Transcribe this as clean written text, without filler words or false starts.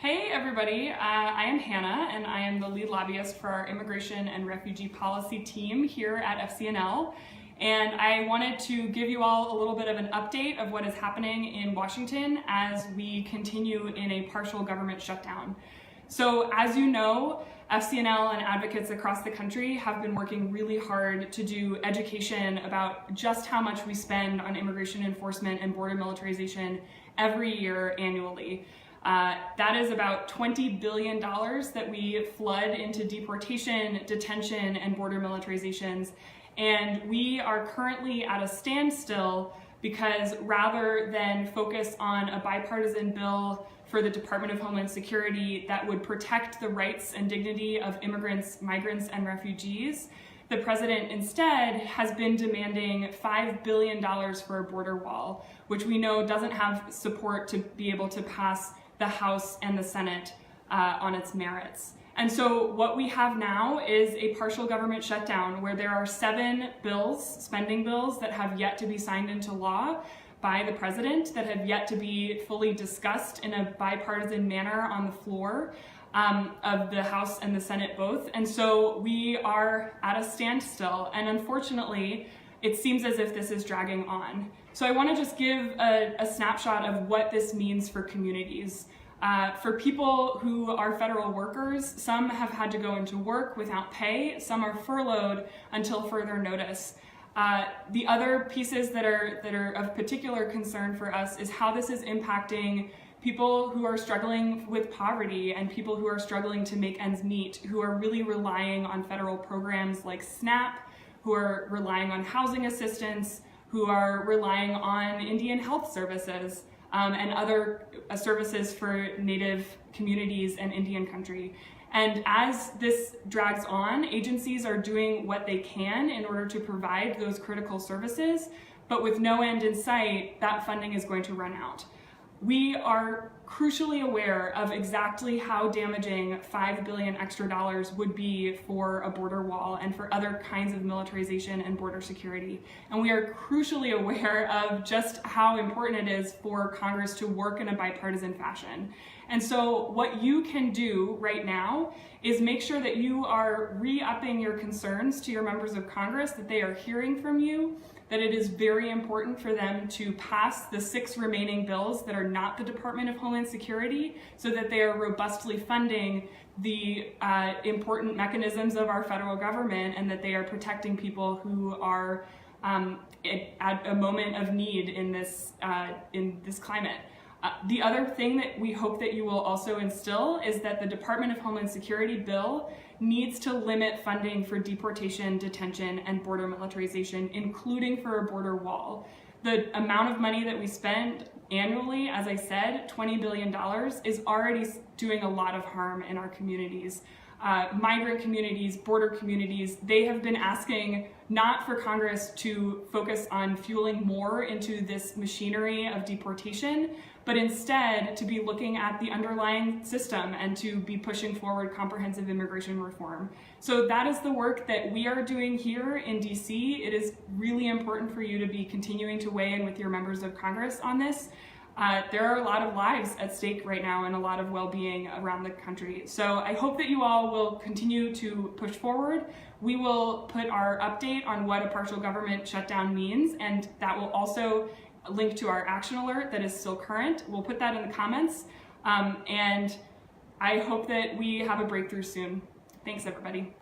Hey everybody, I am Hannah and I am the lead lobbyist for our immigration and refugee policy team here at FCNL. And I wanted to give you all a little bit of an update of what is happening in Washington as we continue in a partial government shutdown. So as you know, FCNL and advocates across the country have been working really hard to do education about just how much we spend on immigration enforcement and border militarization every year annually. That is about $20 billion that we flood into deportation, detention, and border militarizations. And we are currently at a standstill because rather than focus on a bipartisan bill for the Department of Homeland Security that would protect the rights and dignity of immigrants, migrants, and refugees, the president instead has been demanding $5 billion for a border wall, which we know doesn't have support to be able to pass the House and the Senate on its merits. And so what we have now is a partial government shutdown where there are 7 bills, spending bills, that have yet to be signed into law by the president, that have yet to be fully discussed in a bipartisan manner on the floor of the House and the Senate both. And so we are at a standstill, and unfortunately, it seems as if this is dragging on. So I want to just give a snapshot of what this means for communities. For people who are federal workers, some have had to go into work without pay, some are furloughed until further notice. The other pieces that are of particular concern for us is how this is impacting people who are struggling with poverty and people who are struggling to make ends meet, who are really relying on federal programs like SNAP, who are relying on housing assistance, who are relying on Indian health services and other services for Native communities and Indian country. And as this drags on, agencies are doing what they can in order to provide those critical services, but with no end in sight, that funding is going to run out. We are crucially aware of exactly how damaging $5 billion extra would be for a border wall and for other kinds of militarization and border security. And we are crucially aware of just how important it is for Congress to work in a bipartisan fashion. And so what you can do right now is make sure that you are re-upping your concerns to your members of Congress, that they are hearing from you, that it is very important for them to pass the 6 remaining bills that are not the Department of Homeland Security, so that they are robustly funding the important mechanisms of our federal government, and that they are protecting people who are at a moment of need in this climate. The other thing that we hope that you will also instill is that the Department of Homeland Security bill needs to limit funding for deportation, detention, and border militarization, including for a border wall. The amount of money that we spend annually, as I said, $20 billion, is already doing a lot of harm in our communities. Migrant communities, border communities, they have been asking not for Congress to focus on fueling more into this machinery of deportation, but instead to be looking at the underlying system and to be pushing forward comprehensive immigration reform. So that is the work that we are doing here in DC. It is really important for you to be continuing to weigh in with your members of Congress on this. There are a lot of lives at stake right now and a lot of well-being around the country. So I hope that you all will continue to push forward. We will put our update on what a partial government shutdown means, and that will also link to our action alert that is still current. We'll put that in the comments, and I hope that we have a breakthrough soon. Thanks, everybody.